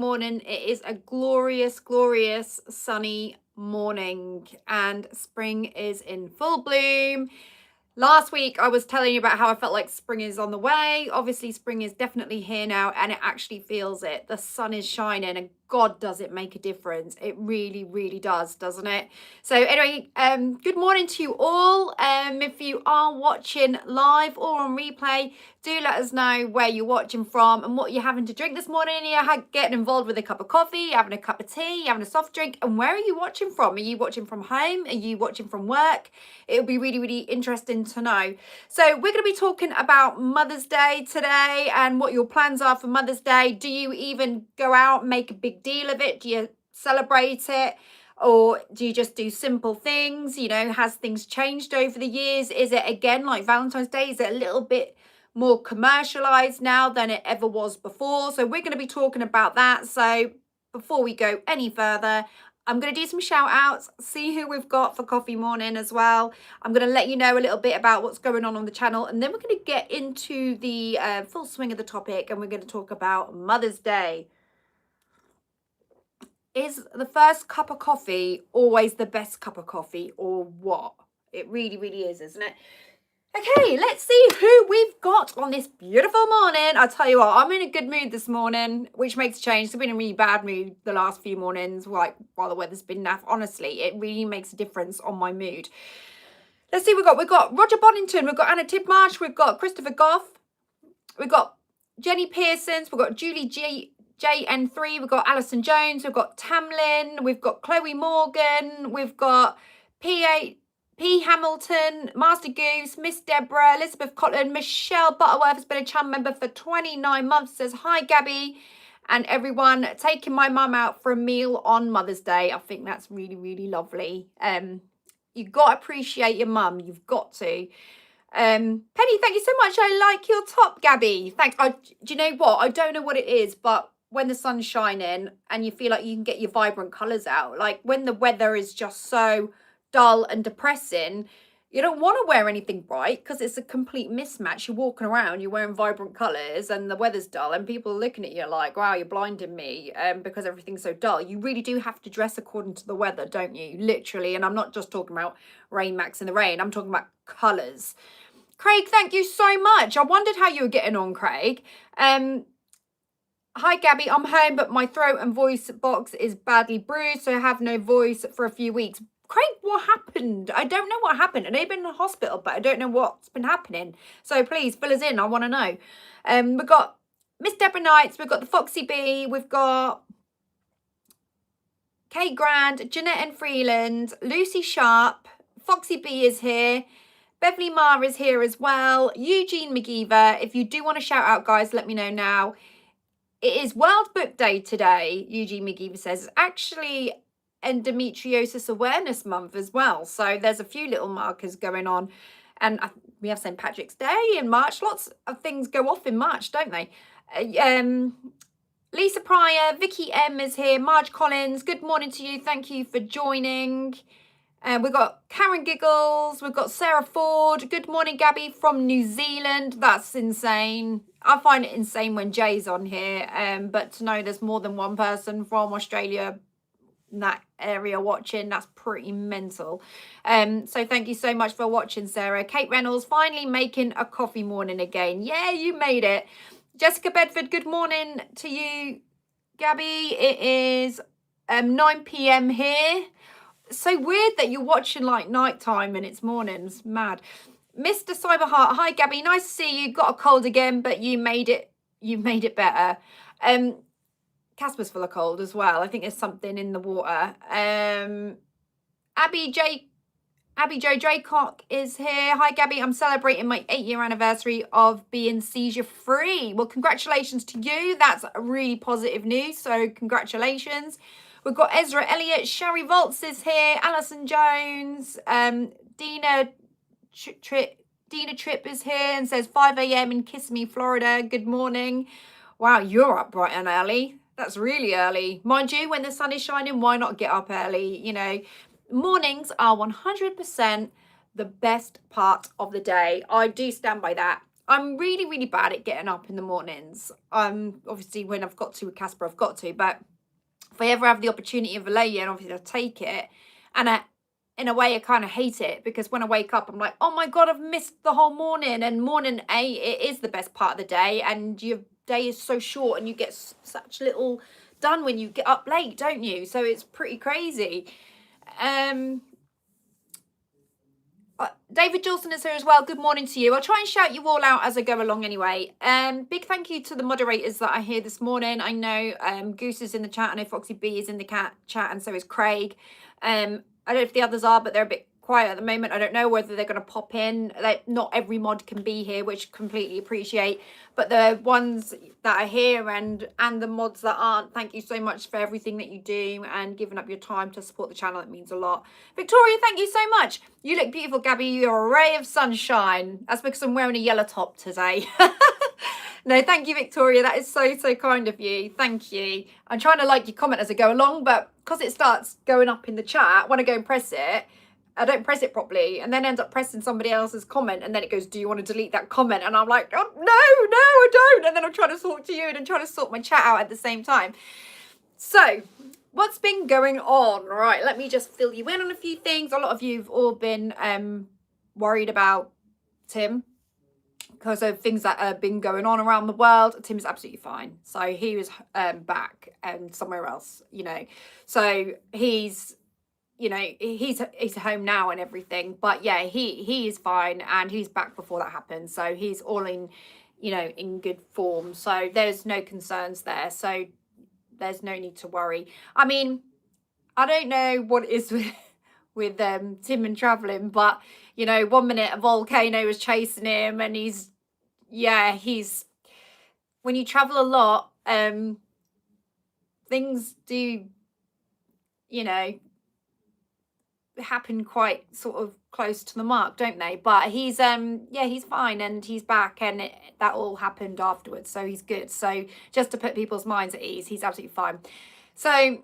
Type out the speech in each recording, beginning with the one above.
Morning. It is a glorious sunny morning and spring is in full bloom. Last week I was telling you about how I felt like spring is on the way. Obviously spring is definitely here now and it actually feels it. The sun is shining and God, does it make a difference. It really does, doesn't it? So anyway, good morning to you all. If you are watching live or on replay, do let us know where you're watching from and what you're having to drink this morning. You're getting involved with a cup of coffee, having a cup of tea, having a soft drink, and where are you watching from? Are you watching from home? Are you watching from work? It would be really interesting to know. So we're going to be talking about Mother's Day today and what your plans are for Mother's Day. Do you even go out and make a big deal of it? Do you celebrate it? Or do you just do simple things? You know, has things changed over the years? Is it again like Valentine's Day? Is it a little bit more commercialized now than it ever was before? So we're going to be talking about that. So before we go any further, I'm going to do some shout outs, see who we've got for coffee morning as well. I'm going to let you know a little bit about what's going on the channel, and then we're going to get into the full swing of the topic, and we're going to talk about Mother's Day. Is the first cup of coffee always the best cup of coffee, or what? It really is, isn't it? Okay, let's see who we've got on this beautiful morning. I'll tell you what, I'm in a good mood this morning, which makes a change. I've been in a really bad mood the last few mornings, like while the weather's been naff. Honestly, it really makes a difference on my mood. Let's see, we've got Roger Boddington, we've got Anna Tidmarsh, we've got Christopher Goff, we've got Jenny Pearsons, we've got Julie JN3, we've got Alison Jones, we've got Tamlin, we've got Chloe Morgan, we've got P Hamilton, Master Goose, Miss Deborah, Elizabeth Cotton, Michelle Butterworth has been a channel member for 29 months, says, hi Gabby, and everyone taking my mum out for a meal on Mother's Day. I think that's really lovely. You've got to appreciate your mum, you've got to. Penny, thank you so much. I like your top, Gabby. Thanks. Do you know what? I don't know what it is, but when the sun's shining and you feel like you can get your vibrant colours out, like when the weather is just so dull and depressing, you don't want to wear anything bright because it's a complete mismatch. You're walking around, you're wearing vibrant colours and the weather's dull and people are looking at you like, wow, you're blinding me because everything's so dull. You really do have to dress according to the weather, don't you? Literally. And I'm not just talking about rain max in the rain. I'm talking about colours. Craig, thank you so much. I wondered how you were getting on, Craig. Hi, Gabby. I'm home, but my throat and voice box is badly bruised, so I have no voice for a few weeks. Craig, what happened? I don't know what happened. I know you've been in the hospital, but I don't know what's been happening. So please fill us in. I want to know. We've got Miss Deborah Knights. We've got the Foxy Bee. We've got Kate Grand, Jeanette and Freeland, Lucy Sharp. Foxy Bee is here. Beverly Marr is here as well. Eugene McGeever. If you do want to shout out, guys, let me know now. It is World Book Day today, Eugene McGeever says. It's actually Endometriosis Awareness Month as well. So there's a few little markers going on. And we have St. Patrick's Day in March. Lots of things go off in March, don't they? Lisa Pryor, Vicky M is here. Marge Collins, good morning to you. Thank you for joining. We've got Karen Giggles, we've got Sarah Ford. Good morning, Gabby from New Zealand. That's insane. I find it insane when Jay's on here, but to know there's more than one person from Australia in that area watching, that's pretty mental. So thank you so much for watching, Sarah. Kate Reynolds, finally making a coffee morning again. Yeah, you made it. Jessica Bedford, good morning to you, Gabby. It is 9 p.m. here. So weird that you're watching like nighttime and it's mornings. Mad. Mr. Cyberheart, hi Gabby, nice to see you. Got a cold again, but you made it better. Casper's full of cold as well. I think there's something in the water. Abby Jo Draycock is here. Hi Gabby, I'm celebrating my 8-year anniversary of being seizure free. Well, congratulations to you. That's really positive news. So congratulations. We've got Ezra Elliott, Sherry Volts is here, Alison Jones, Dina Tripp is here and says 5 a.m. in Kissimmee, Florida. Good morning. Wow, you're up bright and early. That's really early. Mind you, when the sun is shining, why not get up early? You know, mornings are 100% the best part of the day. I do stand by that. I'm really, really bad at getting up in the mornings. Obviously when I've got to with Casper, I've got to, but if I ever have the opportunity of a lay-in, obviously I'll take it. And in a way, I kind of hate it, because when I wake up, I'm like, oh my God, I've missed the whole morning. And morning it is the best part of the day. And your day is so short and you get such little done when you get up late, don't you? So it's pretty crazy. David Johnson is here as well. Good morning to you. I'll try and shout you all out as I go along anyway. Big thank you to the moderators that are here this morning. I know Goose is in the chat. I know Foxy B is in the chat, and so is Craig. I don't know if the others are, but they're a bit quiet at the moment. I don't know whether they're going to pop in. Like, not every mod can be here, which completely appreciate, but the ones that are here and the mods that aren't, thank you so much for everything that you do and giving up your time to support the channel. It means a lot. Victoria, thank you so much. You look beautiful, Gabby. You're a ray of sunshine. That's because I'm wearing a yellow top today. No, thank you, Victoria. That is so, so kind of you. Thank you. I'm trying to like your comment as I go along, but because it starts going up in the chat, when I go and press it, I don't press it properly, and then end up pressing somebody else's comment, and then it goes, do you want to delete that comment? And I'm like, oh, no, I don't. And then I'm trying to talk to you and I'm trying to sort my chat out at the same time. So what's been going on? Right, let me just fill you in on a few things. A lot of you have all been worried about Tim because of things that have been going on around the world. Tim's absolutely fine. So he was back and somewhere else, you know. So he's, you know, he's home now and everything, but yeah, he is fine, and he's back before that happened, so he's all in, you know, in good form, so there's no concerns there, so there's no need to worry. I mean, I don't know what it is with Tim and traveling, but you know, 1 minute a volcano is chasing him, and he's when you travel a lot, things do, you know, happen quite sort of close to the mark, don't they? But he's he's fine, and he's back, and that all happened afterwards, so he's good. So just to put people's minds at ease, he's absolutely fine. So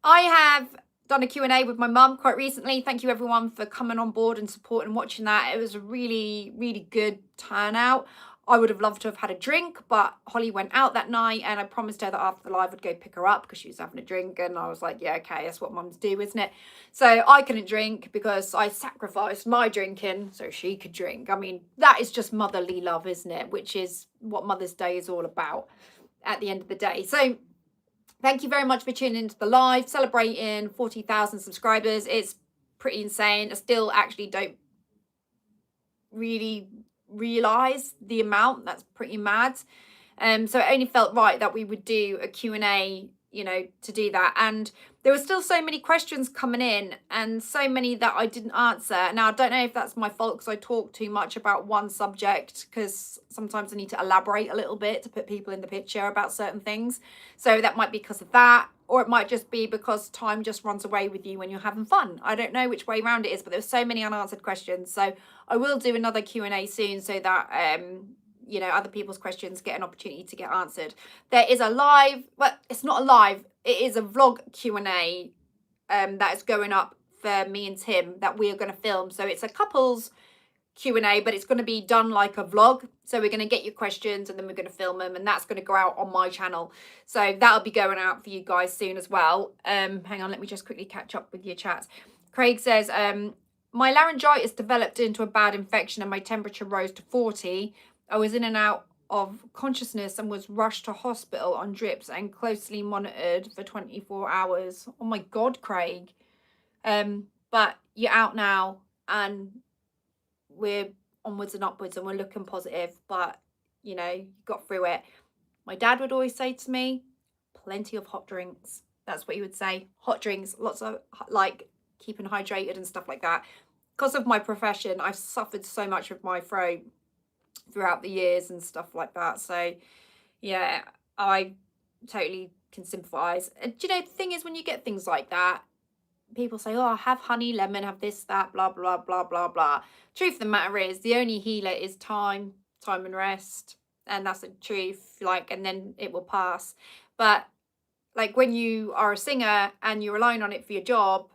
I have done a Q&A with my mum quite recently. Thank you everyone for coming on board and supporting and watching that. It was a really, really good turnout. I would have loved to have had a drink, but Holly went out that night, and I promised her that after the live I'd go pick her up because she was having a drink, and I was like, yeah, okay, that's what mums do, isn't it? So I couldn't drink because I sacrificed my drinking so she could drink. I mean, that is just motherly love, isn't it? Which is what Mother's Day is all about at the end of the day. So thank you very much for tuning into the live, celebrating 40,000 subscribers. It's pretty insane. I still actually don't really realize the amount. That's pretty mad. So it only felt right that we would do a Q&A, you know, to do that. And there were still so many questions coming in, and so many that I didn't answer. Now, I don't know if that's my fault because I talk too much about one subject, because sometimes I need to elaborate a little bit to put people in the picture about certain things. So that might be because of that, or it might just be because time just runs away with you when you're having fun. I don't know which way around it is, but there's so many unanswered questions. So I will do another Q&A soon, so that you know, other people's questions get an opportunity to get answered. There is a live, well, it's not a live, it is a vlog Q&A that is going up for me and Tim that we are going to film. So it's a couples Q&A, but it's going to be done like a vlog. So we're going to get your questions, and then we're going to film them, and that's going to go out on my channel. So that'll be going out for you guys soon as well. Hang on, let me just quickly catch up with your chats. Craig says, my laryngitis developed into a bad infection and my temperature rose to 40. I was in and out of consciousness and was rushed to hospital on drips and closely monitored for 24 hours. Oh my God, Craig. But you're out now, and we're onwards and upwards, and we're looking positive, but you know, you got through it. My dad would always say to me, plenty of hot drinks. That's what he would say. Hot drinks, lots of, like, keeping hydrated and stuff like that. Because of my profession, I've suffered so much with my throat throughout the years and stuff like that. So yeah, I totally can sympathize. And do you know, the thing is, when you get things like that, people say, oh, have honey, lemon, have this, that, blah, blah, blah, blah, blah. Truth of the matter is, the only healer is time and rest. And that's the truth, like, and then it will pass. But like when you are a singer and you're relying on it for your job,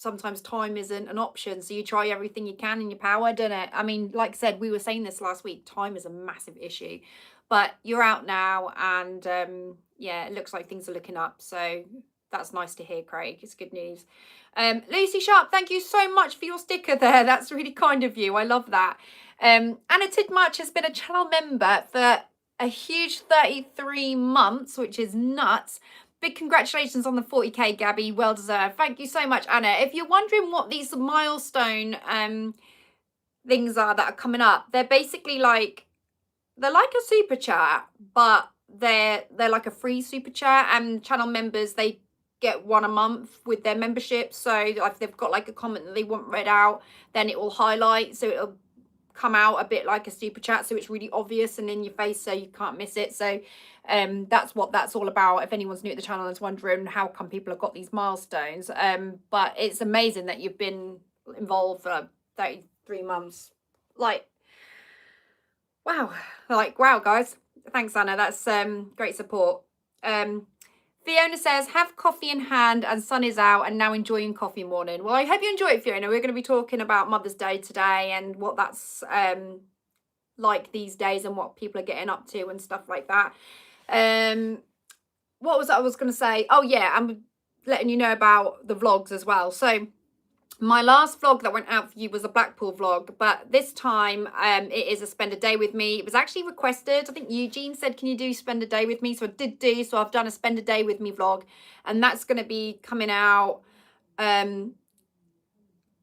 sometimes time isn't an option. So you try everything you can in your power, don't it? I mean, like I said, we were saying this last week, time is a massive issue. But you're out now, and yeah, it looks like things are looking up. So that's nice to hear, Craig. It's good news. Lucy Sharp, thank you so much for your sticker there. That's really kind of you. I love that. Anna Tidmarch has been a channel member for a huge 33 months, which is nuts. Big congratulations on the 40k, Gabby. Well deserved. Thank you so much, Anna. If you're wondering what these milestone things are that are coming up, they're basically like, they're like a super chat, but they're like a free super chat, and channel members, they get one a month with their membership. So if they've got like a comment that they want read out, then it will highlight, so it'll come out a bit like a super chat, so it's really obvious and in your face, so you can't miss it. So that's what that's all about, if anyone's new at the channel and is wondering how come people have got these milestones. But it's amazing that you've been involved for 33 months. Like, wow, guys, thanks, Anna. That's great support. Fiona says, have coffee in hand and sun is out and now enjoying coffee morning. Well, I hope you enjoy it, Fiona. We're going to be talking about Mother's Day today and what that's like these days and what people are getting up to and stuff like that. What was I was going to say? Oh yeah, I'm letting you know about the vlogs as well. So my last vlog that went out for you was a Blackpool vlog, but this time it is a spend a day with me. It was actually requested. I think Eugene said, can you do spend a day with me? So I did do, so I've done a spend a day with me vlog, and that's going to be coming out. I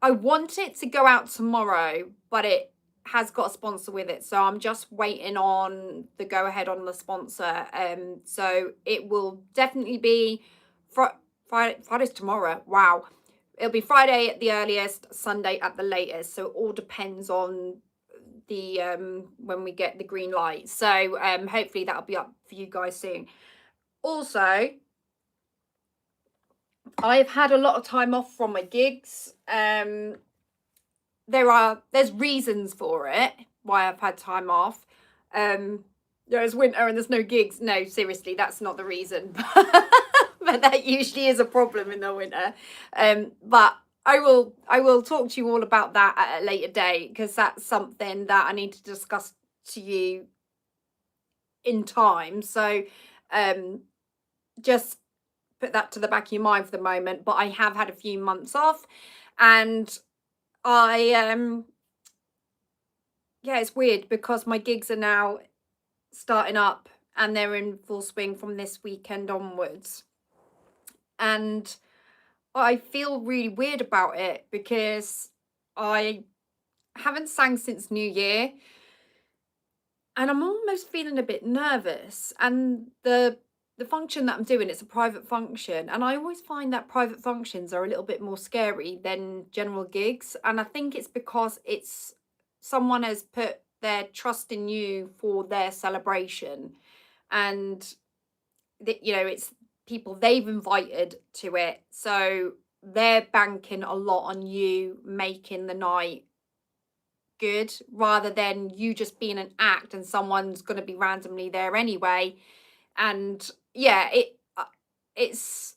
want it to go out tomorrow, but it has got a sponsor with it, so I'm just waiting on the go ahead on the sponsor. So it will definitely be Friday's tomorrow. Wow. It'll be Friday at the earliest, Sunday at the latest. So it all depends on the when we get the green light. So hopefully that'll be up for you guys soon. Also, I've had a lot of time off from my gigs. There's reasons for it why I've had time off. There's winter and there's no gigs. No, seriously, that's not the reason. But that usually is a problem in the winter. But I will talk to you all about that at a later date, because that's something that I need to discuss to you in time. So just put that to the back of your mind for the moment. But I have had a few months off, and yeah, it's weird because my gigs are now starting up and they're in full swing from this weekend onwards. And I feel really weird about it because I haven't sang since New Year, and I'm almost feeling a bit nervous. And the function that I'm doing, it's a private function, and I always find that private functions are a little bit more scary than general gigs. And I think it's because it's someone has put their trust in you for their celebration, and you know, it's people they've invited to it, so they're banking a lot on you making the night good, rather than you just being an act and someone's going to be randomly there anyway. And yeah, it's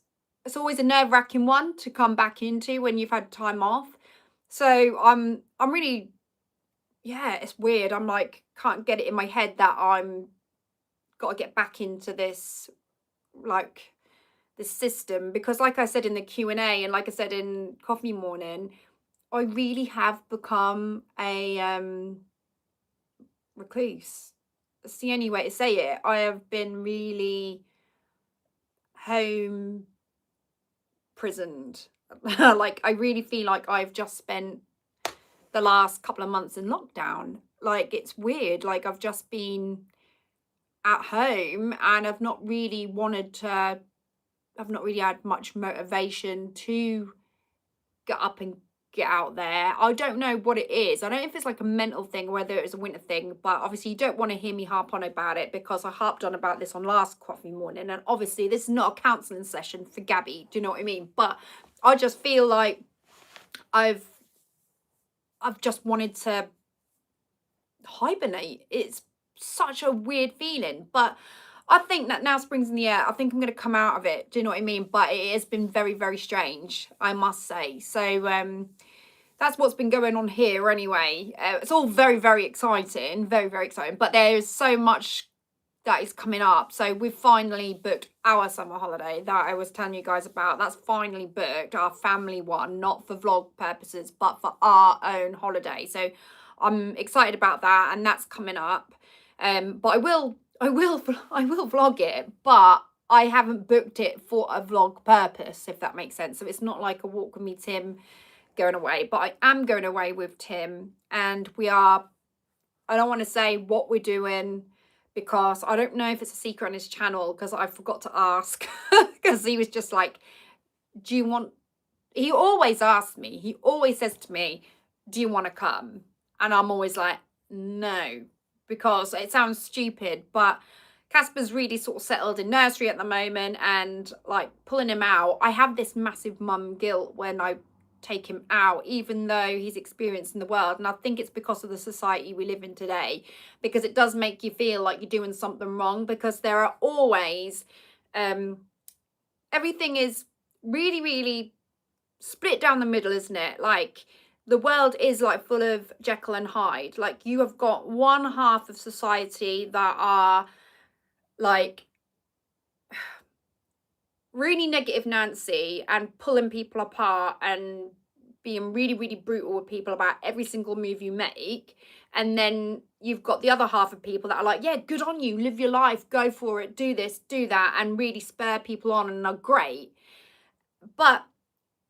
always a nerve-wracking one to come back into when you've had time off. So I'm really, yeah, it's weird. I'm like, can't get it in my head that I'm got to get back into this, like, the system, because like I said in the Q&A and like I said in Coffee Morning, I really have become a recluse. That's the only way to say it. I have been really home prisoned. Like, I really feel like I've just spent the last couple of months in lockdown. Like, it's weird. Like, I've just been at home and I've not really had much motivation to get up and get out there. I don't know what it is. I don't know if it's like a mental thing, whether it's a winter thing, but obviously you don't want to hear me harp on about it, because I harped on about this on last Coffee Morning, and obviously this is not a counselling session for Gabby, do you know what I mean? But I just feel like I've just wanted to hibernate. It's such a weird feeling, but I think that now spring's in the air. I think I'm going to come out of it. Do you know what I mean? But it has been very, very strange, I must say. So that's what's been going on here anyway. It's all very, very exciting. Very, very exciting. But there's so much that is coming up. So we've finally booked our summer holiday that I was telling you guys about. That's finally booked, our family one, not for vlog purposes, but for our own holiday. So I'm excited about that, and that's coming up. But I will vlog it, but I haven't booked it for a vlog purpose, if that makes sense. So it's not like a walk with me Tim going away, but I am going away with Tim, and I don't want to say what we're doing because I don't know if it's a secret on his channel, because I forgot to ask because he was just like, do you want, he always asks me, he always says to me, do you want to come? And I'm always like, no, because it sounds stupid, but Casper's really sort of settled in nursery at the moment, and like pulling him out, I have this massive mum guilt when I take him out, even though he's experienced in the world. And I think it's because of the society we live in today, because it does make you feel like you're doing something wrong, because there are always everything is really, really split down the middle, isn't it? Like the world is like full of Jekyll and Hyde. Like you have got one half of society that are like really negative Nancy and pulling people apart and being really, really brutal with people about every single move you make. And then you've got the other half of people that are like, yeah, good on you, live your life, go for it, do this, do that, and really spur people on and are great. But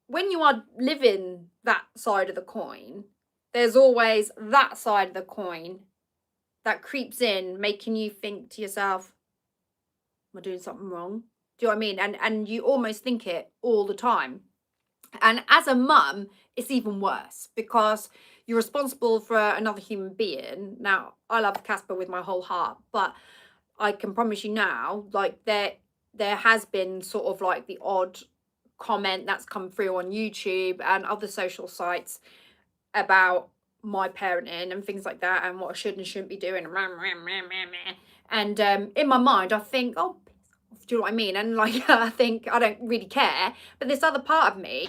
when you are living that side of the coin, there's always that side of the coin that creeps in, making you think to yourself, am I doing something wrong? Do you know what I mean? And you almost think it all the time. And as a mum, it's even worse, because you're responsible for another human being. Now, I love Casper with my whole heart, but I can promise you now, like there has been sort of like the odd comment that's come through on YouTube and other social sites about my parenting and things like that, and what I should and shouldn't be doing. And in my mind, I think, oh, do you know what I mean? And like, I think I don't really care. But this other part of me,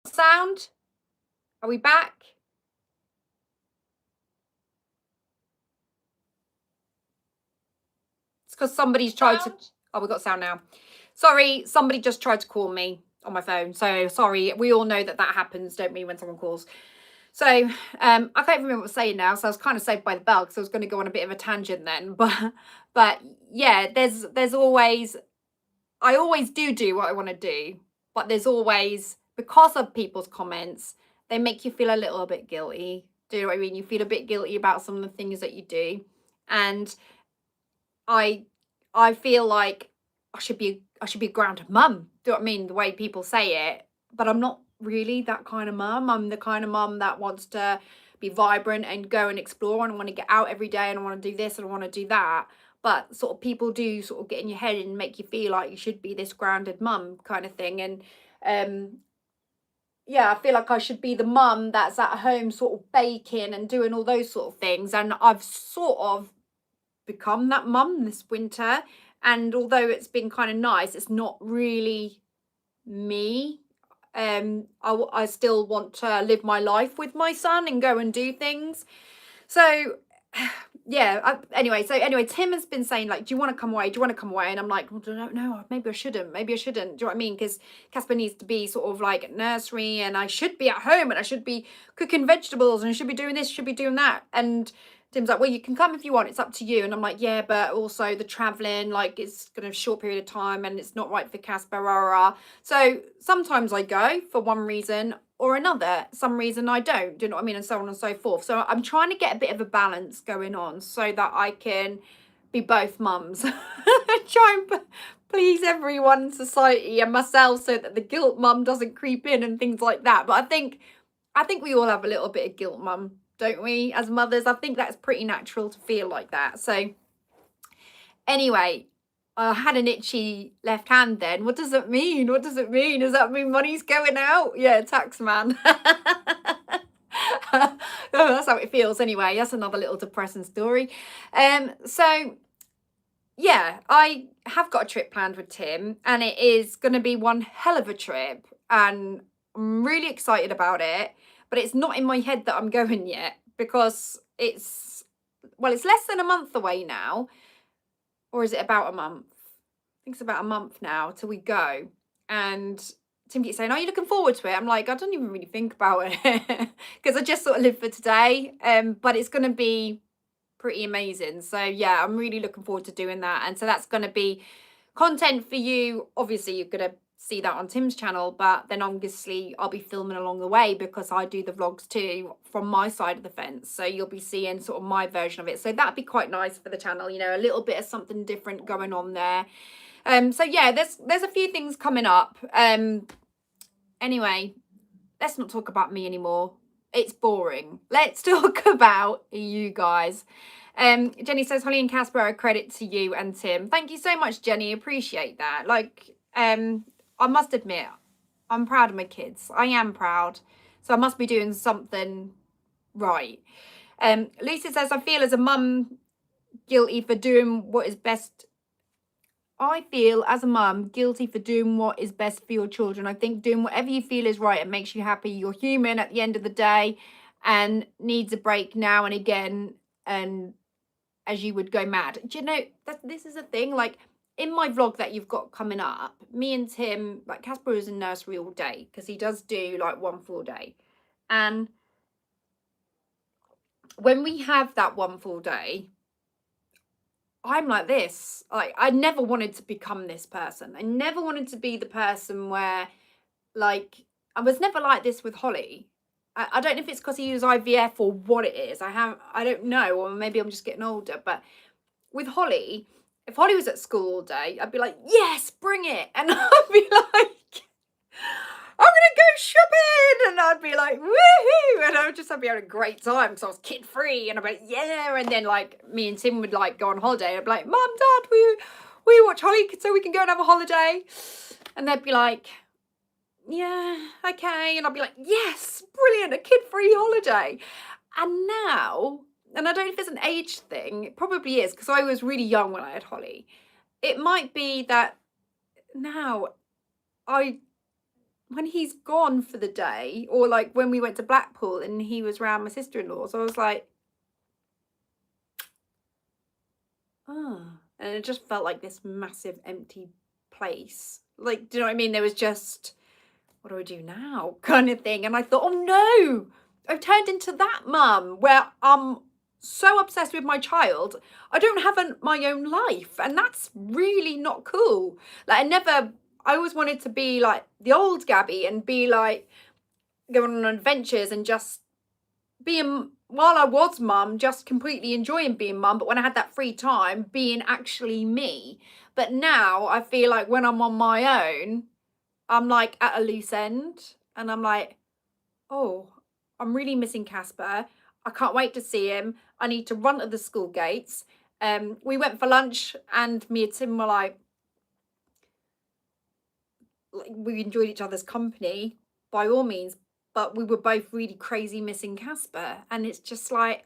sound, are we back? It's because somebody's tried to, oh, we got sound now. Sorry, somebody just tried to call me on my phone. So sorry, we all know that happens, don't we, when someone calls. So I can't even remember what I was saying now. So I was kind of saved by the bell, because I was going to go on a bit of a tangent then. But yeah, there's always, I always do what I want to do. But there's always, because of people's comments, they make you feel a little bit guilty. Do you know what I mean? You feel a bit guilty about some of the things that you do. And I feel like I should be a grounded mum. Do you know what I mean? The way people say it. But I'm not really that kind of mum. I'm the kind of mum that wants to be vibrant and go and explore, and I want to get out every day, and I want to do this and I want to do that. But sort of people do sort of get in your head and make you feel like you should be this grounded mum kind of thing. And yeah, I feel like I should be the mum that's at home sort of baking and doing all those sort of things. And I've sort of become that mum this winter. And although it's been kind of nice, it's not really me. I still want to live my life with my son and go and do things. So yeah, anyway, Tim has been saying, like, do you want to come away? Do you want to come away? And I'm like, well, I don't know. Maybe I shouldn't. Do you know what I mean? Because Casper needs to be sort of like at nursery, and I should be at home, and I should be cooking vegetables, and I should be doing this, should be doing that. And Tim's like, well, you can come if you want. It's up to you. And I'm like, yeah, but also the traveling, like, it's going to be a short period of time, and it's not right for Casper. Rah, rah. So sometimes I go for one reason or another, some reason I don't, do you know what I mean, and so on and so forth. So I'm trying to get a bit of a balance going on so that I can be both mums. Try and please everyone in society and myself, so that the guilt mum doesn't creep in and things like that. But I think we all have a little bit of guilt mum, don't we, as mothers? I think that's pretty natural to feel like that. So anyway, I had an itchy left hand then. What does it mean? What does it mean? Does that mean money's going out? Yeah, tax man. Oh, that's how it feels anyway. That's another little depressing story. So yeah, I have got a trip planned with Tim, and it is going to be one hell of a trip, and I'm really excited about it. But it's not in my head that I'm going yet because it's less than a month away now, or is it about a month? I think it's about a month now till we go. And Tim keeps saying, "Are you looking forward to it?" I'm like, I don't even really think about it because I just sort of live for today. But it's going to be pretty amazing. So yeah, I'm really looking forward to doing that. And so that's going to be content for you. Obviously, you're going to see that on Tim's channel, but then obviously I'll be filming along the way because I do the vlogs too from my side of the fence. So you'll be seeing sort of my version of it. So that'd be quite nice for the channel, you know, a little bit of something different going on there. So yeah, there's a few things coming up. Anyway, let's not talk about me anymore. It's boring. Let's talk about you guys. Jenny says, Holly and Casper, a credit to you and Tim. Thank you so much, Jenny. Appreciate that. Like, I must admit, I'm proud of my kids. I am proud. So I must be doing something right. Lucy says, I feel as a mum guilty for doing what is best. I feel as a mum guilty for doing what is best for your children. I think doing whatever you feel is right and makes you happy. You're human at the end of the day and needs a break now and again. And as you would go mad. Do you know that this is a thing? Like in my vlog that you've got coming up, me and Tim, like Casper is in nursery all day because he does do like one full day. And when we have that one full day, I'm like this. Like I never wanted to become this person. I never wanted to be the person where like I was never like this with Holly. I don't know if it's because he used IVF or what it is. I don't know, or maybe I'm just getting older, but with Holly, if Holly was at school all day, I'd be like, yes, bring it. And I'd be like, I'm going to go shopping. And I'd be like, woohoo. And I'd be having a great time because I was kid free. And I'd be like, yeah. And then like me and Tim would like go on holiday. I'd be like, Mum, Dad, will you watch Holly so we can go and have a holiday? And they'd be like, yeah, okay. And I'd be like, yes, brilliant, a kid free holiday. And now, and I don't know if it's an age thing, it probably is because I was really young when I had Holly. It might be that now when he's gone for the day, or like when we went to Blackpool and he was around my sister-in-law's, I was like, oh, and it just felt like this massive empty place. Like, do you know what I mean? There was just, what do I do now? Kind of thing. And I thought, oh no, I've turned into that mum where I'm so obsessed with my child, I don't have my own life. And that's really not cool. Like I always wanted to be like the old Gabby and be like going on adventures and just being, while I was mum, just completely enjoying being mum. But when I had that free time, being actually me. But now I feel like when I'm on my own, I'm like at a loose end and I'm like, oh, I'm really missing Casper. I can't wait to see him. I need to run to the school gates. We went for lunch and me and Tim were like we enjoyed each other's company by all means, but we were both really crazy missing Casper. And it's just like,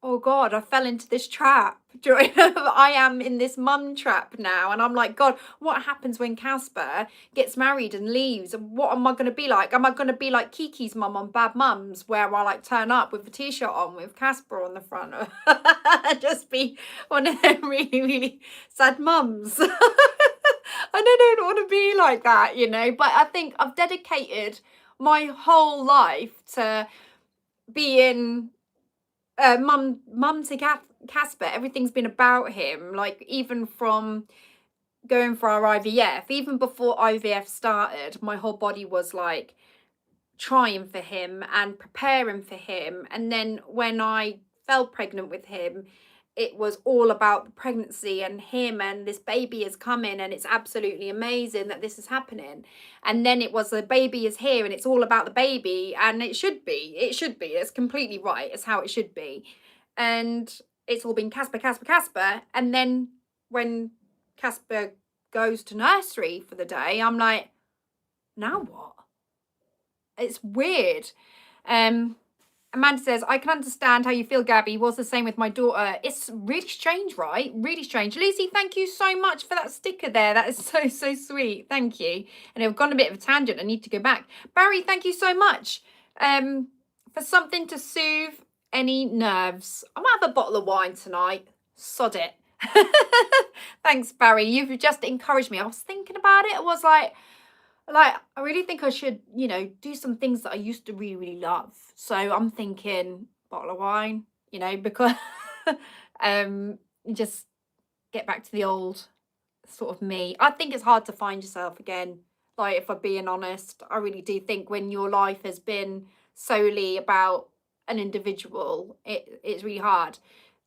oh God, I fell into this trap. I am in this mum trap now. And I'm like, God, what happens when Casper gets married and leaves? What am I going to be like? Am I going to be like Kiki's mum on Bad Mums, where I like turn up with a t-shirt on with Casper on the front? Just be one of them really, really sad mums. I don't want to be like that, you know, but I think I've dedicated my whole life to being mum to Casper. Everything's been about him, like even from going for our IVF, even before IVF started, my whole body was like trying for him and preparing for him. And then when I fell pregnant with him, it was all about the pregnancy and him, and this baby is coming and it's absolutely amazing that this is happening. And then it was the baby is here and it's all about the baby, and it should be, it's completely right, it's how it should be. And it's all been Casper. And then when Casper goes to nursery for the day, I'm like, now what? It's weird. Amanda says, I can understand how you feel, Gabby. It was the same with my daughter. It's really strange, right? Really strange. Lucy, thank you so much for that sticker there. That is so, so sweet. Thank you. And I've gone a bit of a tangent. I need to go back. Barry, thank you so much for something to soothe any nerves. I might have a bottle of wine tonight. Sod it. Thanks, Barry. You've just encouraged me. I was thinking about it. I was like, I really think I should, you know, do some things that I used to really, really love. So I'm thinking bottle of wine, you know, because just get back to the old sort of me. I think it's hard to find yourself again. Like, if I'm being honest, I really do think when your life has been solely about an individual, it's really hard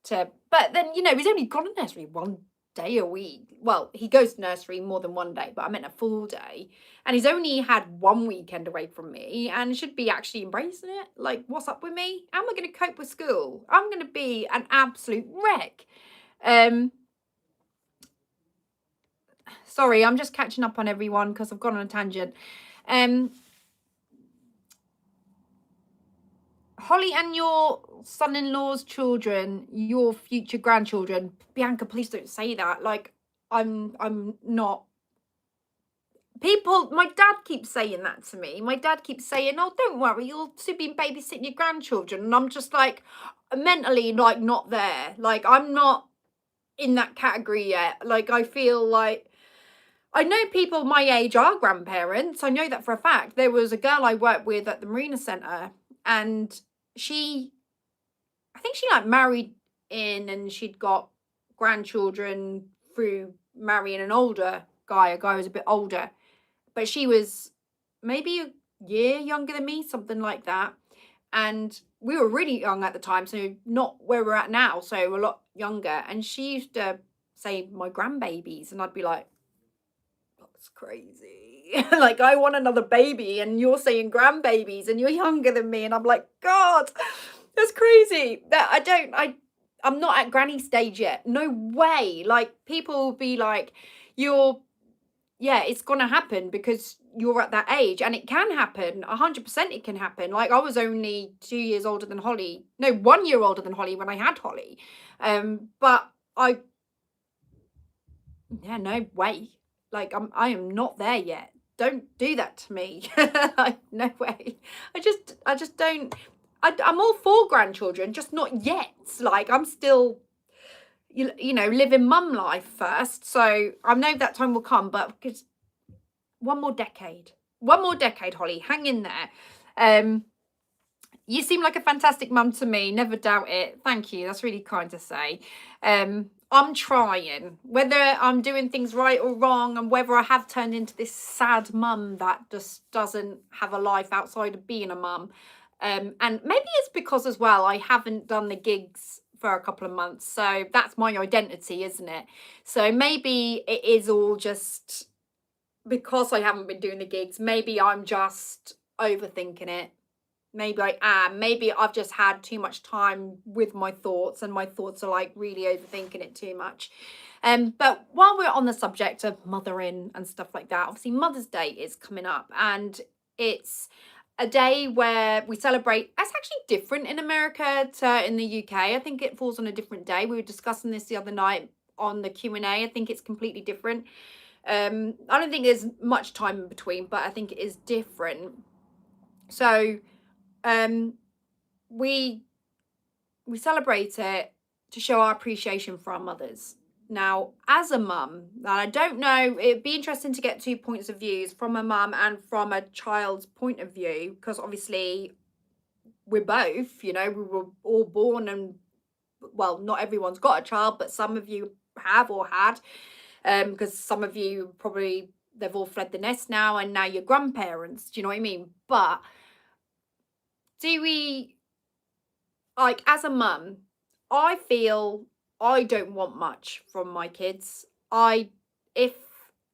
to, but then, you know, he's only gone to nursery one day a week. Well, he goes to nursery more than one day, but I meant a full day. And he's only had one weekend away from me and should be actually embracing it. Like, what's up with me? How am I going to cope with school? I'm going to be an absolute wreck. Sorry, I'm just catching up on everyone because I've gone on a tangent. Holly and your son-in-law's children, your future grandchildren. Bianca, please don't say that. Like, I'm not. People, my dad keeps saying that to me. My dad keeps saying, oh, don't worry, you'll soon be babysitting your grandchildren. And I'm just like, mentally, like, not there. Like, I'm not in that category yet. Like, I feel like, I know people my age are grandparents. I know that for a fact. There was a girl I worked with at the Marina Centre, and I think she like married in and she'd got grandchildren through marrying an older guy. A guy who was a bit older. But she was maybe a year younger than me, something like that. And we were really young at the time, so not where we're at now, so a lot younger. And she used to say my grandbabies, and I'd be like, that's crazy. Like, I want another baby, and you're saying grandbabies, and you're younger than me. And I'm like, God, that's crazy. That I'm not at granny stage yet. No way. Like, people will be like, yeah, it's going to happen because you're at that age, and it can happen. 100% it can happen. Like, I was only 2 years older than Holly. No, 1 year older than Holly when I had Holly. But yeah, no way. Like, I am not there yet. Don't do that to me. No way. I just don't. I'm all for grandchildren, just not yet. Like, I'm still, you know, living mum life first. So I know that time will come, but because one more decade, Holly, hang in there. You seem like a fantastic mum to me. Never doubt it. Thank you. That's really kind to say. I'm trying. Whether I'm doing things right or wrong, and whether I have turned into this sad mum that just doesn't have a life outside of being a mum. And maybe it's because as well, I haven't done the gigs for a couple of months. So that's my identity, isn't it? So maybe it is all just because I haven't been doing the gigs. Maybe I'm just overthinking it. Maybe I am. Maybe I've just had too much time with my thoughts, and my thoughts are like really overthinking it too much. But while we're on the subject of mothering and stuff like that, obviously Mother's Day is coming up, and it's a day where we celebrate. It's actually different in America to in the UK. I think it falls on a different day. We were discussing this the other night on the Q&A. I think it's completely different. I don't think there's much time in between, but I think it is different. So we celebrate it to show our appreciation for our mothers. Now, as a mum, and I don't know, it'd be interesting to get 2 points of views from a mum and from a child's point of view, because obviously we're both, you know, we were all born, and well, not everyone's got a child, but some of you have or had, because some of you probably, they've all fled the nest now, and now you're grandparents. Do you know what I mean? But do we, like, as a mum, I feel I don't want much from my kids. If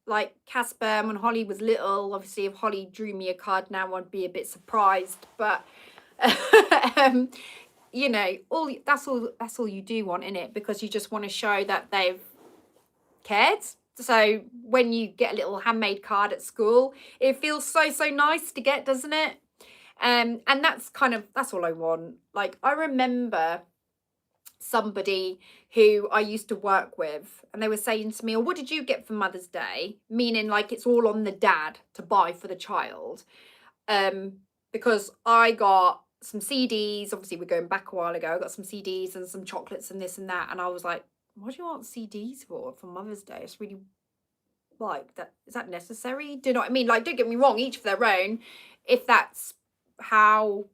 like Casper, when Holly was little, obviously if Holly drew me a card now, I'd be a bit surprised. But you know, that's all you do want, innit? Because you just want to show that they've cared. So when you get a little handmade card at school, it feels so, so nice to get, doesn't it? And that's all I want. Like, I remember somebody who I used to work with, and they were saying to me, oh, what did you get for Mother's Day? Meaning, like, it's all on the dad to buy for the child. Because I got some CDs, obviously we're going back a while ago, I got some CDs and some chocolates and this and that, and I was like, what do you want CDs for Mother's Day? It's really, like, that, is that necessary? Do you know what I mean? Like, don't get me wrong, each for their own, if that's how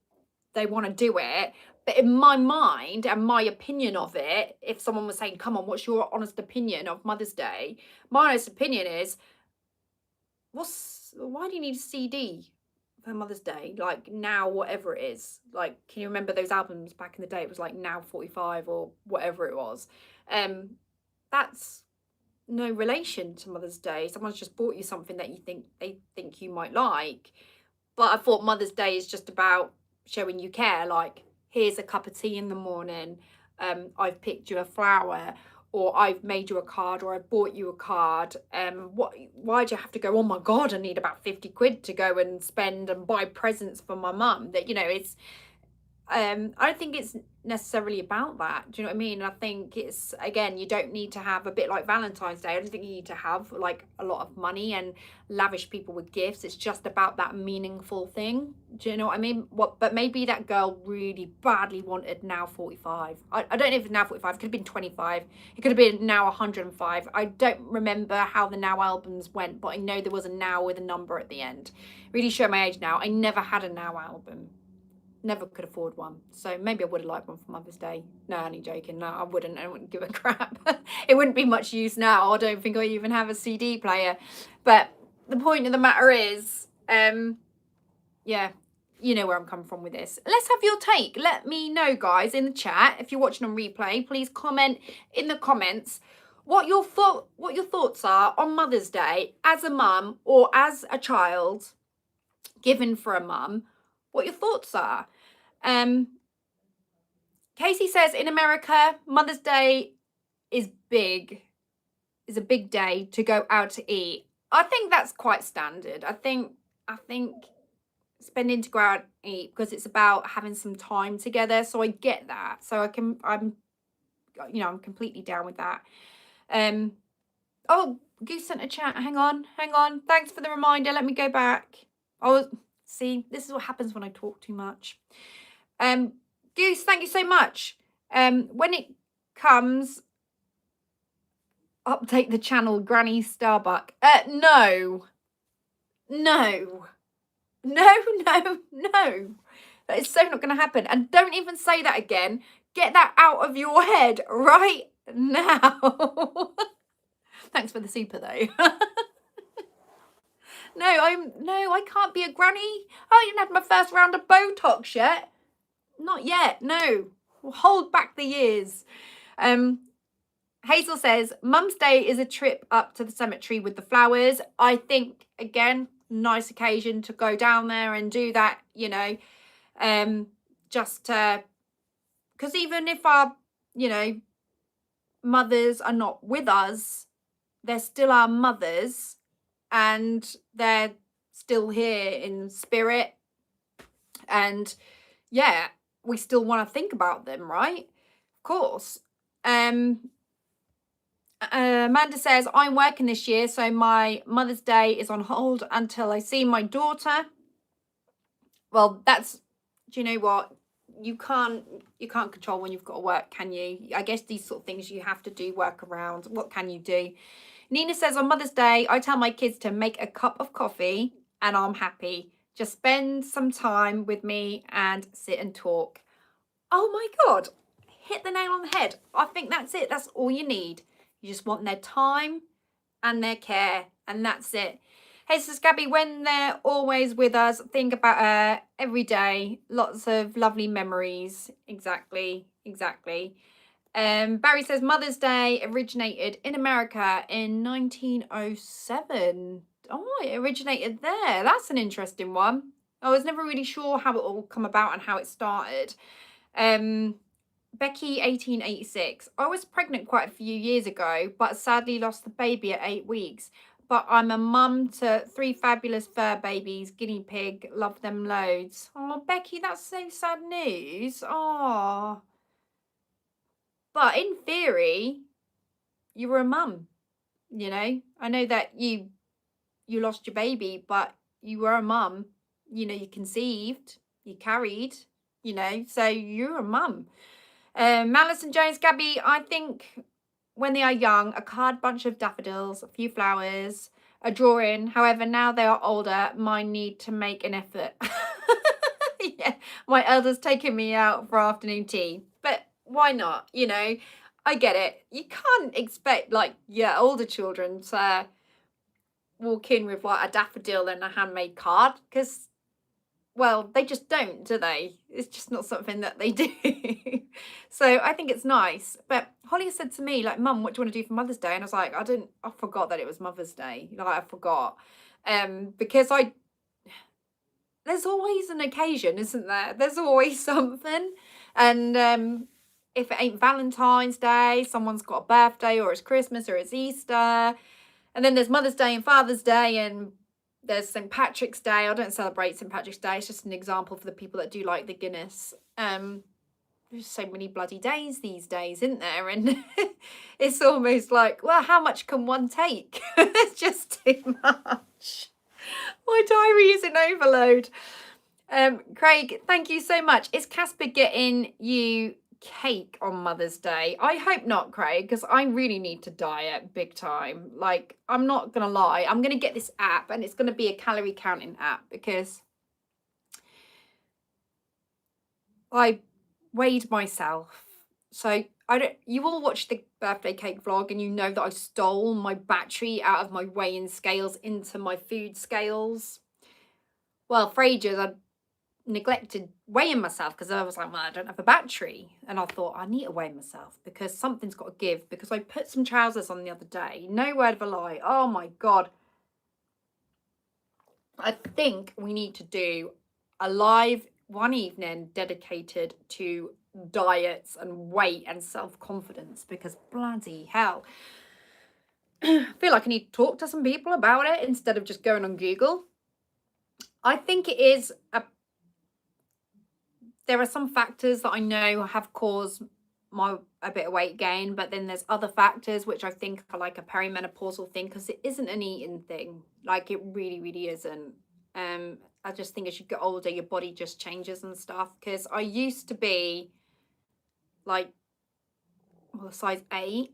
they want to do it. But in my mind and my opinion of it, if someone was saying, come on, what's your honest opinion of Mother's Day? My honest opinion is, why do you need a CD for Mother's Day? Like, now, whatever it is. Like, can you remember those albums back in the day? It was like Now 45 or whatever it was. That's no relation to Mother's Day. Someone's just bought you something that they think you might like. But I thought Mother's Day is just about showing you care. Like, here's a cup of tea in the morning. I've picked you a flower, or I've made you a card, or I bought you a card. Why do you have to go, oh my God, I need about 50 quid to go and spend and buy presents for my mum? That, you know, it's, I don't think it's necessarily about that. Do you know what I mean? I think it's, again, you don't need to have, a bit like Valentine's Day, I don't think you need to have like a lot of money and lavish people with gifts. It's just about that meaningful thing. Do you know what I mean? But maybe that girl really badly wanted Now 45. I don't know if it's Now 45, it could have been 25, it could have been Now 105. I don't remember how the Now albums went, but I know there was a Now with a number at the end. Really show my age now. I never had a Now album. Never could afford one. So maybe I would have liked one for Mother's Day. No, only joking. No, I wouldn't give a crap. It wouldn't be much use now. I don't think I even have a CD player. But the point of the matter is, yeah, you know where I'm coming from with this. Let's have your take. Let me know, guys, in the chat. If you're watching on replay, please comment in the comments what your thoughts are on Mother's Day as a mum or as a child given for a mum. What your thoughts are. Casey says, in America, Mother's Day is a big day to go out to eat. I think that's quite standard. I think spending to go out and eat, because it's about having some time together. So I get that. So I'm completely down with that. Oh, Goose sent a chat. Hang on. Thanks for the reminder. Let me go back. Oh, see, this is what happens when I talk too much. Goose, thank you so much. When it comes, update the channel, Granny Starbuck. No. That is so not going to happen. And don't even say that again. Get that out of your head right now. Thanks for the super, though. No, I can't be a granny. I even had my first round of Botox yet. Not yet, no. We'll hold back the years. Hazel says, Mum's Day is a trip up to the cemetery with the flowers. I think, again, nice occasion to go down there and do that, you know, just to, because even if our, you know, mothers are not with us, they're still our mothers, and they're still here in spirit. And yeah, we still want to think about them, right? Of course. Amanda says, I'm working this year, so my Mother's Day is on hold until I see my daughter. Well, that's, do you know what? You can't control when you've got to work, can you? I guess these sort of things you have to do, work around. What can you do? Nina says, on Mother's Day, I tell my kids to make a cup of coffee and I'm happy. Just spend some time with me and sit and talk. Oh my God, hit the nail on the head. I think that's it. That's all you need. You just want their time and their care, and that's it. Hey, says Gabby, when they're always with us, think about her every day. Lots of lovely memories. Exactly. Barry says Mother's Day originated in America in 1907. Oh, it originated there. That's an interesting one. I was never really sure how it all come about and how it started. Becky 1886. I was pregnant quite a few years ago, but sadly lost the baby at 8 weeks. But I'm a mum to 3 fabulous fur babies, guinea pig, love them loads. Oh, Becky, that's so sad news. Oh. But in theory, you were a mum, you know. I know that you lost your baby, but you were a mum. You know, you conceived, you carried, you know, so you're a mum. Malison Jones, Gabby, I think when they are young, a card, bunch of daffodils, a few flowers, a drawing. However, now they are older, mine need to make an effort. Yeah, my elders taking me out for afternoon tea, but why not? You know, I get it. You can't expect like older children to walk in with like a daffodil and a handmade card because, well, they just don't, do they? It's just not something that they do. So I think it's nice. But Holly said to me, like, Mum, what do you want to do for Mother's Day? And I was like, I forgot that it was Mother's Day. Like, I forgot. Because there's always an occasion, isn't there? There's always something. And if it ain't Valentine's Day, someone's got a birthday, or it's Christmas, or it's Easter. And then there's Mother's Day and Father's Day, and there's St. Patrick's Day. I don't celebrate St. Patrick's Day. It's just an example for the people that do like the Guinness. There's so many bloody days these days, isn't there? And it's almost like, well, how much can one take? It's just too much. My diary is in overload. Craig, thank you so much. Is Casper getting you cake on Mother's Day? I hope not, Craig, because I really need to diet big time. Like, I'm not gonna lie, I'm gonna get this app, and it's gonna be a calorie counting app, because I weighed myself. So you all watched the birthday cake vlog, and you know that I stole my battery out of my weighing scales into my food scales. Well, for ages I neglected weighing myself because I was like, well, I don't have a battery. And I thought, I need to weigh myself because something's got to give, because I put some trousers on the other day. No word of a lie. Oh my God. I think we need to do a live one evening dedicated to diets and weight and self-confidence, because bloody hell. I feel like I need to talk to some people about it instead of just going on Google. I think it is there are some factors that I know have caused a bit of weight gain, but then there's other factors which I think are like a perimenopausal thing, because it isn't an eating thing. Like, it really, really isn't. I just think as you get older, your body just changes and stuff. Because I used to be like, well, size 8.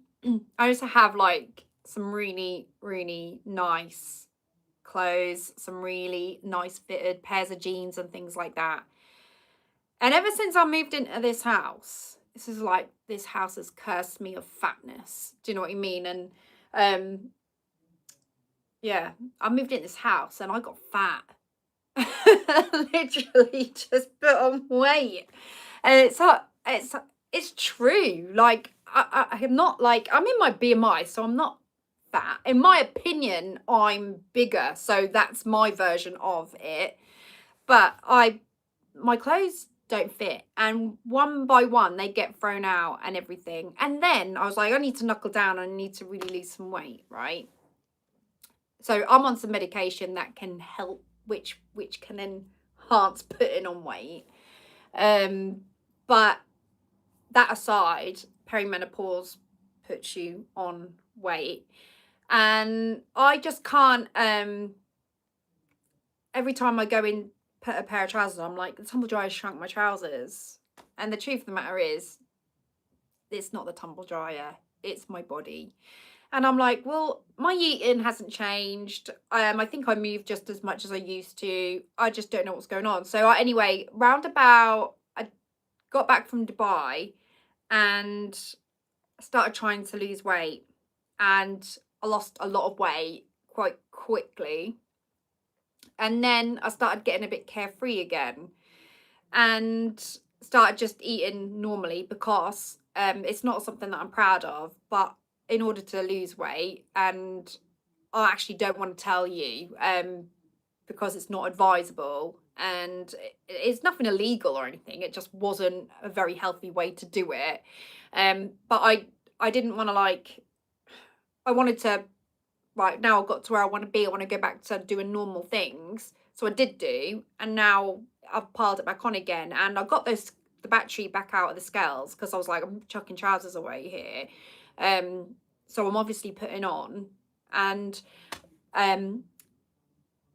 I used to have like some really, really nice clothes, some really nice fitted pairs of jeans and things like that. And ever since I moved into this house, this house has cursed me of fatness. Do you know what I mean? And yeah, I moved in this house and I got fat. Literally just put on weight. And it's true. Like, I'm not like, I'm in my BMI, so I'm not fat. In my opinion, I'm bigger. So that's my version of it. But my clothes don't fit, and one by one they get thrown out and everything. And then I was like, I need to knuckle down, and I need to really lose some weight, right? So I'm on some medication that can help, which can enhance putting on weight. But that aside, perimenopause puts you on weight, and I just can't. Every time I go in, put a pair of trousers on, I'm like, the tumble dryer shrunk my trousers. And the truth of the matter is, it's not the tumble dryer, it's my body. And I'm like, well, my eating hasn't changed. I think I move just as much as I used to. I just don't know what's going on. So anyway, roundabout, I got back from Dubai and started trying to lose weight. And I lost a lot of weight quite quickly. And then I started getting a bit carefree again and started just eating normally, because it's not something that I'm proud of, but in order to lose weight, and I actually don't want to tell you because it's not advisable, and it's nothing illegal or anything. It just wasn't a very healthy way to do it. But I didn't want to I wanted to, right, now I've got to where I want to be. I want to go back to doing normal things. So I did do, and now I've piled it back on again. And I got the battery back out of the scales because I was like, I'm chucking trousers away here. So I'm obviously putting on and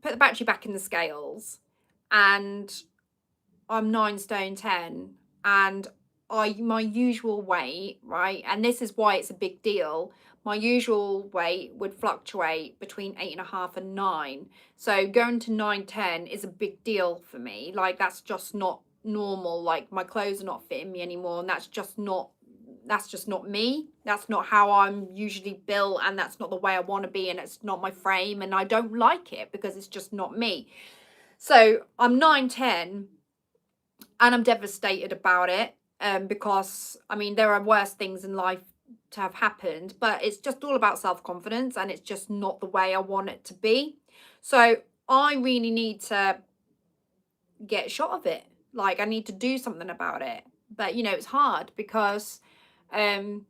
put the battery back in the scales, and I'm 9 stone 10, and my usual weight, right, and this is why it's a big deal, my usual weight would fluctuate between 8.5 and 9. So going to 9-10 is a big deal for me. Like, that's just not normal. Like, my clothes are not fitting me anymore, and that's just not me. That's not how I'm usually built, and that's not the way I want to be, and it's not my frame, and I don't like it because it's just not me. So I'm 9-10, and I'm devastated about it, because I mean, there are worse things in life to have happened, but it's just all about self-confidence, and it's just not the way I want it to be. So I really need to get a shot of it. Like, I need to do something about it. But you know, it's hard because I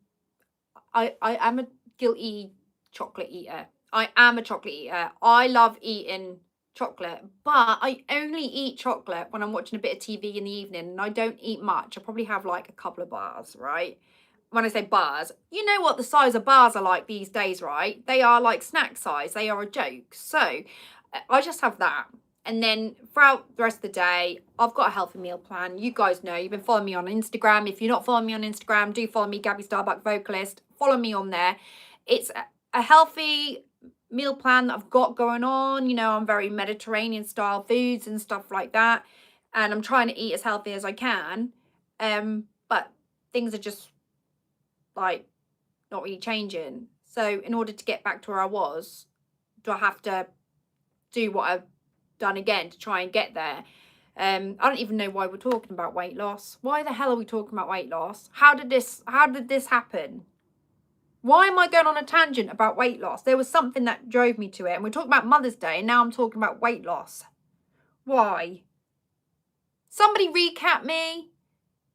am a guilty chocolate eater. I am a chocolate eater. I love eating chocolate, but I only eat chocolate when I'm watching a bit of TV in the evening, and I don't eat much. I probably have like a couple of bars, right? When I say bars, you know what the size of bars are like these days, right? They are like snack size. They are a joke. So I just have that. And then throughout the rest of the day, I've got a healthy meal plan. You guys know, you've been following me on Instagram. If you're not following me on Instagram, do follow me, Gaby Starbuck Vocalist. Follow me on there. It's a healthy meal plan that I've got going on. You know, I'm very Mediterranean style foods and stuff like that. And I'm trying to eat as healthy as I can. But things are just like not really changing. So in order to get back to where I was, do I have to do what I've done again to try and get there? I don't even know why we're talking about weight loss. Why the hell are we talking about weight loss? How did this happen? Why am I going on a tangent about weight loss? There was something that drove me to it, and we're talking about Mother's Day, and now I'm talking about weight loss. Why? Somebody recap me.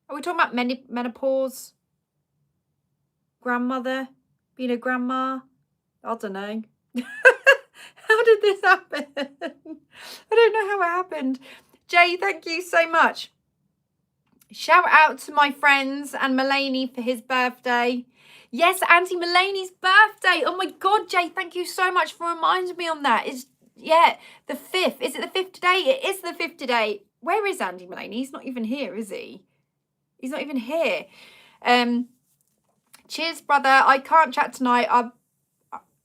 Are we talking about menopause? Grandmother? Being a grandma? I don't know. How did this happen? I don't know how it happened. Jay, thank you so much. Shout out to my friends and Mulaney for his birthday. Yes, Auntie Mulaney's birthday. Oh my God, Jay, thank you so much for reminding me on that. It's, yeah, the 5th. Is it the 5th today? It is the 5th today. Where is Andy Mulaney? He's not even here, is he? He's not even here. Cheers, brother. I can't chat tonight.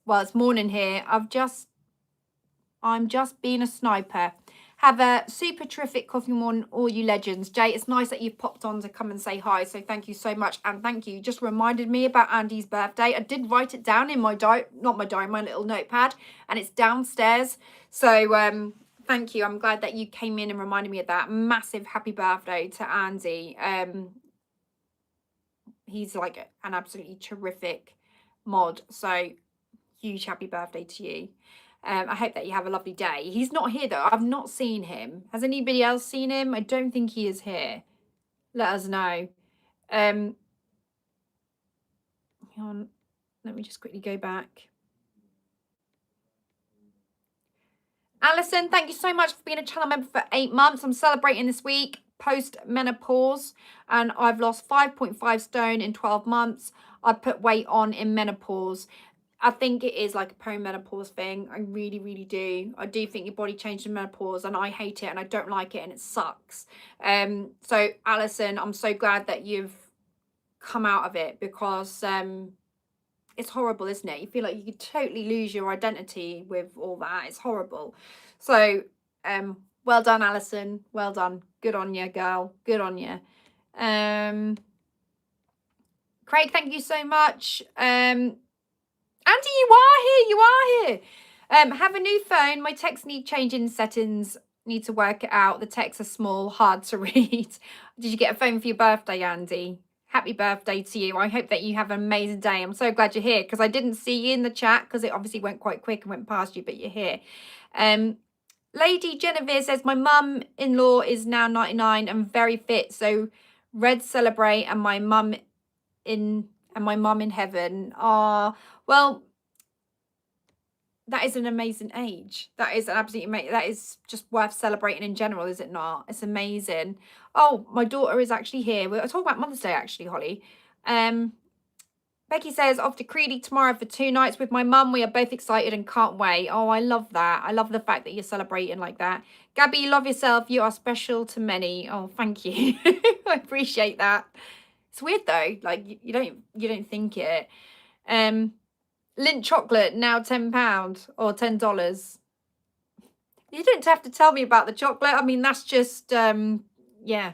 Well, it's morning here. I'm just being a sniper. Have a super terrific coffee morning, all you legends. Jay, it's nice that you've popped on to come and say hi. So thank you so much. And thank you. You just reminded me about Andy's birthday. I did write it down in my diary, not my diary, my little notepad. And it's downstairs. So thank you. I'm glad that you came in and reminded me of that. Massive happy birthday to Andy. He's like an absolutely terrific mod. So huge happy birthday to you. I hope that you have a lovely day. He's not here though. I've not seen him. Has anybody else seen him? I don't think he is here. Let us know. Hang on. Let me just quickly go back. Alison, thank you so much for being a channel member for 8 months. I'm celebrating this week post-menopause, and I've lost 5.5 stone in 12 months. I put weight on in menopause. I think it is like a perimenopause thing. I really, really do. I do think your body changes in menopause, and I hate it, and I don't like it, and it sucks. So Alison, I'm so glad that you've come out of it, because it's horrible, isn't it? You feel like you could totally lose your identity with all that. It's horrible. So well done, Alison. Well done. Good on you, girl. Good on you. Craig, thank you so much. Andy, you are here. You are here. Have a new phone. My texts need changing settings. Need to work it out. The texts are small, hard to read. Did you get a phone for your birthday, Andy? Happy birthday to you. I hope that you have an amazing day. I'm so glad you're here, because I didn't see you in the chat, because it obviously went quite quick and went past you, but you're here. Lady Genevieve says, my mum-in-law is now 99 and very fit. So red celebrate and my mum in heaven. Ah, well, that is an amazing age. That is an absolutely amazing. That is just worth celebrating in general, is it not? It's amazing. Oh, my daughter is actually here. We're talking about Mother's Day, actually, Holly. Becky says, off to Creedy tomorrow for 2 nights with my mum. We are both excited and can't wait. Oh, I love that. I love the fact that you're celebrating like that. Gabby, you love yourself. You are special to many. Oh, thank you. I appreciate that. It's weird though. Like you don't think it. Lint chocolate now £10 or $10. You don't have to tell me about the chocolate. I mean, that's just yeah.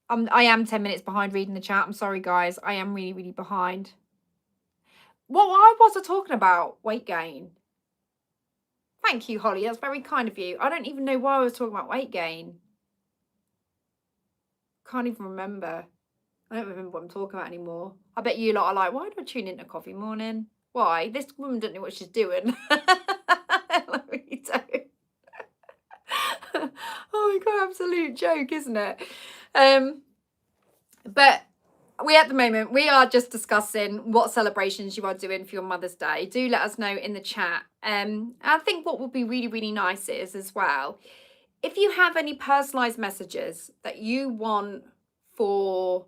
I am 10 minutes behind reading the chat. I'm sorry, guys. I am really, really behind. What was I talking about? Weight gain. Thank you, Holly. That's very kind of you. I don't even know why I was talking about weight gain. Can't even remember. I don't remember what I'm talking about anymore. I bet you lot are like, why do I tune into Coffee Morning? Why? This woman doesn't know what she's doing. I really don't. Oh my God, absolute joke, isn't it? But at the moment, we are just discussing what celebrations you are doing for your Mother's Day. Do let us know in the chat. I think what would be really, really nice is as well, if you have any personalized messages that you want for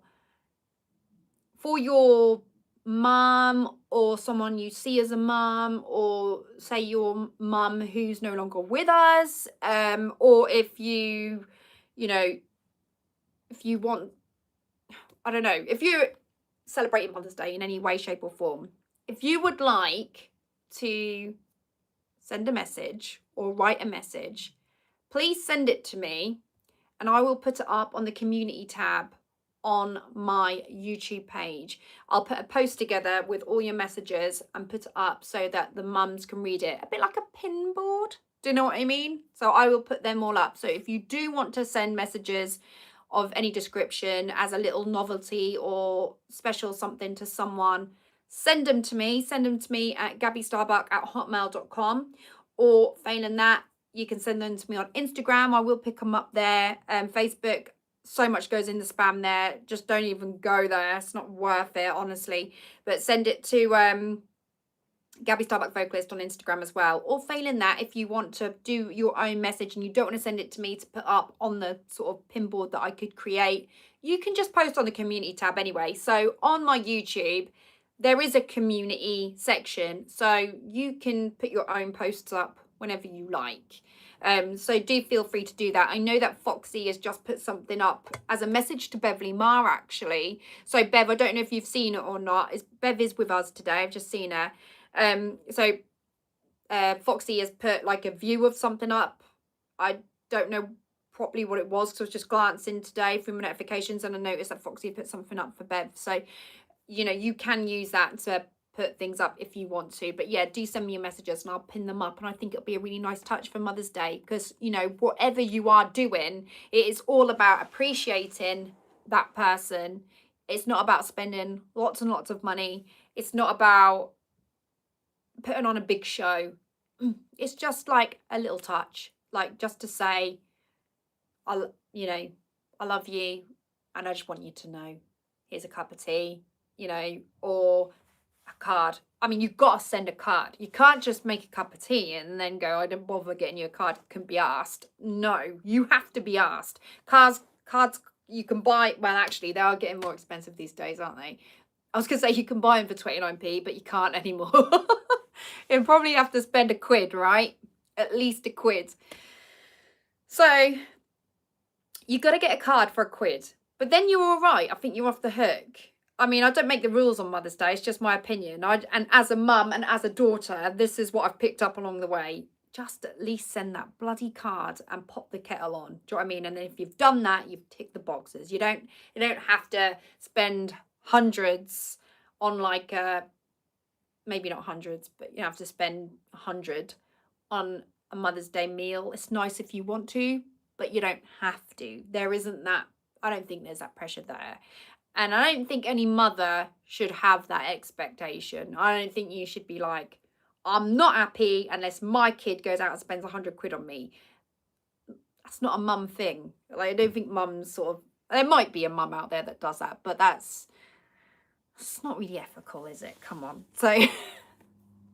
your mum or someone you see as a mum, or say your mum who's no longer with us, or if you want, I don't know, if you're celebrating Mother's Day in any way, shape or form, if you would like to send a message or write a message, please send it to me and I will put it up on the community tab on my YouTube page. I'll put a post together with all your messages and put it up so that the mums can read it. A bit like a pin board. Do you know what I mean? So I will put them all up. So if you do want to send messages of any description as a little novelty or special something to someone, send them to me. Send them to me at gabystarbuck@hotmail.com, or failing that, you can send them to me on Instagram. I will pick them up there. Facebook, so much goes in the spam there. Just don't even go there. It's not worth it, honestly. But send it to Gaby Starbuck Vocalist on Instagram as well. Or failing that, if you want to do your own message and you don't want to send it to me to put up on the sort of pinboard that I could create, you can just post on the community tab anyway. So on my YouTube, there is a community section, so you can put your own posts up whenever you like. So do feel free to do that. I know that Foxy has just put something up as a message to Beverly Marr, actually. So Bev, I don't know if you've seen it or not. Bev is with us today. I've just seen her. Foxy has put like a view of something up. I don't know properly what it was, because I was just glancing today through my notifications and I noticed that Foxy put something up for Bev. So you can use that to put things up if you want to. But yeah, do send me your messages and I'll pin them up. And I think it'll be a really nice touch for Mother's Day, because whatever you are doing, it is all about appreciating that person. It's not about spending lots and lots of money. It's not about putting on a big show. It's just like a little touch, like just to say, I love you and I just want you to know. Here's a cup of tea, or a card. I mean, you've got to send a card. You can't just make a cup of tea and then go, I didn't bother getting you a card. Can be asked. No, you have to be asked. Cards you can buy. Well, actually, they are getting more expensive these days, aren't they? I was going to say you can buy them for 29p, but you can't anymore. You'll probably have to spend £1, right? At least £1. So you got to get a card for £1. But then you're all right. I think you're off the hook. I mean, I don't make the rules on Mother's Day. It's just my opinion. And as a mum and as a daughter, this is what I've picked up along the way. Just at least send that bloody card and pop the kettle on. Do you know what I mean? And then if you've done that, you've ticked the boxes. You don't have to spend hundreds on like maybe not hundreds, but you have to spend 100 on a Mother's Day meal. It's nice if you want to, but you don't have to. There isn't that. I don't think there's that pressure there. And I don't think any mother should have that expectation. I don't think you should be like, I'm not happy unless my kid goes out and spends 100 quid on me. That's not a mum thing. Like, I don't think mums sort of, there might be a mum out there that does that, but it's not really ethical, is it? Come on. So,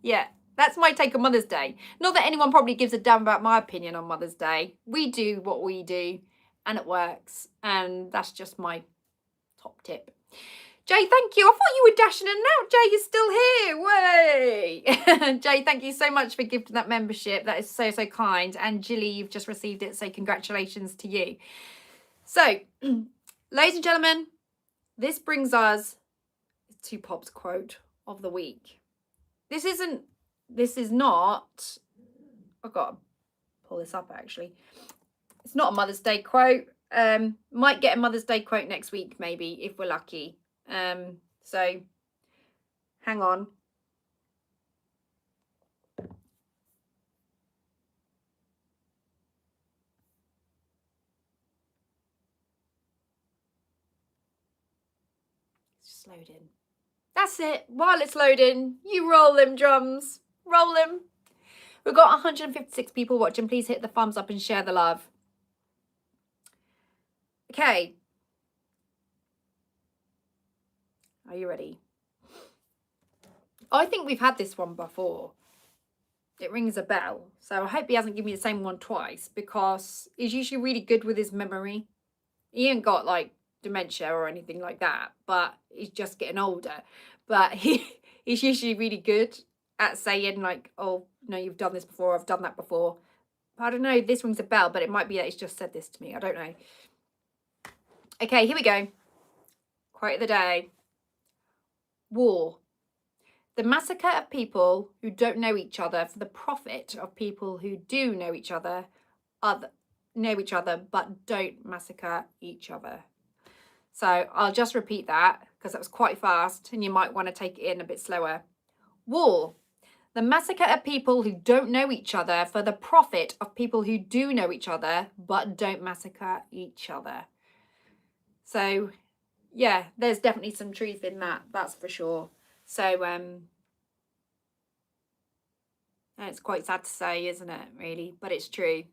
yeah, that's my take on Mother's Day. Not that anyone probably gives a damn about my opinion on Mother's Day. We do what we do, and it works. And that's just my top tip. Jay, thank you. I thought you were dashing in and out. Jay, you're still here. Way. Jay, thank you so much for gifting that membership. That is so, so kind. And Jilly, you've just received it. So congratulations to you. So, ladies and gentlemen, this brings us to Pop's quote of the week. This is not, I've got to pull this up actually. It's not a Mother's Day quote. Might get a Mother's Day quote next week, maybe, if we're lucky. So hang on. It's just loading. That's it. While it's loading, you roll them drums. Roll them. We've got 156 people watching. Please hit the thumbs up and share the love. Okay. Are you ready? I think we've had this one before. It rings a bell. So I hope he hasn't given me the same one twice, because he's usually really good with his memory. He ain't got like dementia or anything like that, but he's just getting older. But he's usually really good at saying like, oh, no, you've done this before, I've done that before. But I don't know, this rings a bell, but it might be that he's just said this to me. I don't know. Okay, here we go. Quote of the day. War. The massacre of people who don't know each other for the profit of people who do know each other, but don't massacre each other. So I'll just repeat that because that was quite fast and you might want to take it in a bit slower. War. The massacre of people who don't know each other for the profit of people who do know each other, but don't massacre each other. So, yeah, there's definitely some truth in that. That's for sure. So, and it's quite sad to say, isn't it, really? But it's true.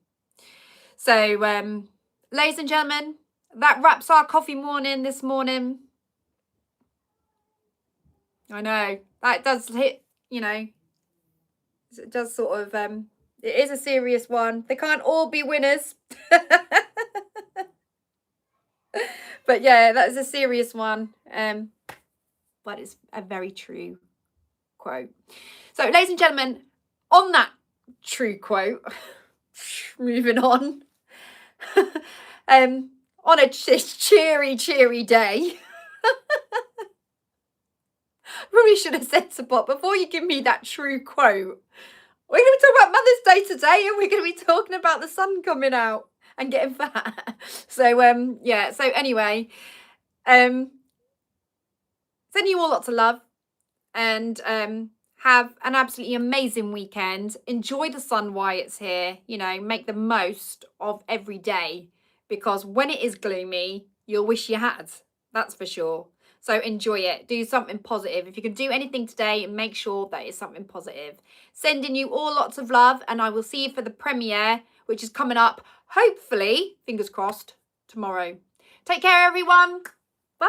So, ladies and gentlemen, that wraps our coffee morning this morning. I know, that does hit, you know, it does sort of, it is a serious one. They can't all be winners. But yeah, that is a serious one. But it's a very true quote. So, ladies and gentlemen, on that true quote, moving on, on a cheery day, probably should have said to Bob, before you give me that true quote, we're going to be talking about Mother's Day today, and we're going to be talking about the sun coming out and getting fat. So, yeah, so anyway, sending you all lots of love, and have an absolutely amazing weekend. Enjoy the sun while it's here. You know, make the most of every day, because when it is gloomy, you'll wish you had. That's for sure. So enjoy it. Do something positive. If you can do anything today, make sure that it's something positive. Sending you all lots of love, and I will see you for the premiere, which is coming up, hopefully, fingers crossed, tomorrow. Take care, everyone. Bye.